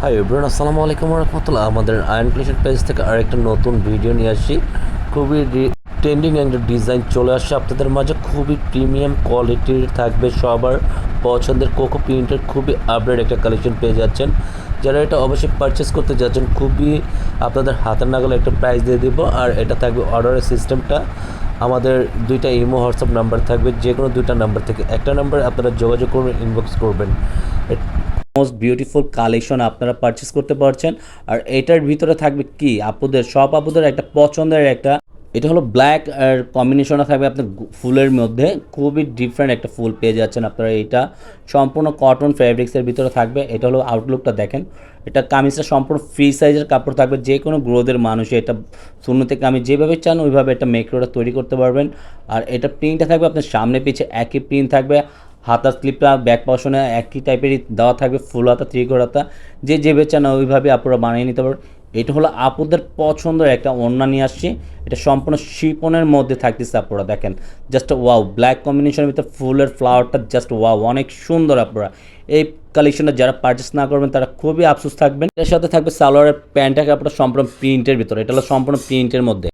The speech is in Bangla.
হাই এভরিওয়ান, আসসালামু আলাইকুম রহমতুল্লাহ। আমাদের আয়ন ক্রিয়েশন পেজ থেকে আরেকটা নতুন ভিডিও নিয়ে আসছি। খুবই ট্রেন্ডিং একটা ডিজাইন চলে আসছে আপনাদের মাঝে। খুবই প্রিমিয়াম কোয়ালিটির থাকবে, সবার পছন্দের কোকো প্রিন্টের খুবই আপডেট একটা কালেকশন পেয়ে যাচ্ছেন। যারা এটা অবশ্যই পারচেস করতে যাচ্ছেন, খুবই আপনাদের হাতের নাগালে একটা প্রাইস দিয়ে দিব। আর এটা থাকবে অর্ডারের সিস্টেমটা, আমাদের দুইটা ইমো হোয়াটসঅ্যাপ নাম্বার থাকবে, যে কোনো দুইটা নাম্বার থেকে একটা নাম্বার আপনারা যোগাযোগ করবেন, ইনবক্স করবেন। মোস্ট বিউটিফুল কালেকশন আপনারা পারচেস করতে পারছেন। আর এটার ভিতরে থাকবে কি আপুদের, সব আপুদের একটা পছন্দের একটা, এটা হলো ব্ল্যাক আর কম্বিনেশনে থাকবে আপনার ফুলের মধ্যে। খুবই ডিফারেন্ট একটা ফুল পেয়ে যাচ্ছেন আপনারা। এটা সম্পূর্ণ কটন ফ্যাব্রিক্সের ভিতরে থাকবে। এটা হলো আউটলুকটা দেখেন। এটা কামিজটা সম্পূর্ণ ফ্রি সাইজের কাপড় থাকবে, যে কোনো গ্রোথের মানুষে এটা শূন্য থেকে আমি যেভাবে চান ওইভাবে এটা মেকরোটা তৈরি করতে পারবেন। আর এটা প্রিন্টটা থাকবে আপনার সামনে পিছে একই প্রিন্ট থাকবে। হাতার স্লিপটা ব্যাক পশনে একই টাইপেরই দেওয়া থাকবে, ফুল হাতা ত্রিকোণ হাতা, যে যেভাবে চান ওইভাবে আপনারা বানিয়ে নিতে পারবেন। এটা হলো আপুদের পছন্দের একটা ওড়না নিয়ে আসছি। এটা সম্পূর্ণ শিপনের মধ্যে থাকতেছে আপনারা দেখেন। জাস্ট ওয়াও, ব্ল্যাক কম্বিনেশনের ভিতরে ফুলের ফ্লাওয়ারটা জাস্ট ওয়াও, অনেক সুন্দর। আপনারা এই কালেকশনটা যারা পারচেস না করবেন তারা খুবই আফসোস থাকবেন। এর সাথে থাকবে সালোয়ারের প্যান্টটা কাপড়টা সম্পূর্ণ প্রিন্টের ভিতরে। এটা হলো সম্পূর্ণ প্রিন্টের মধ্যে।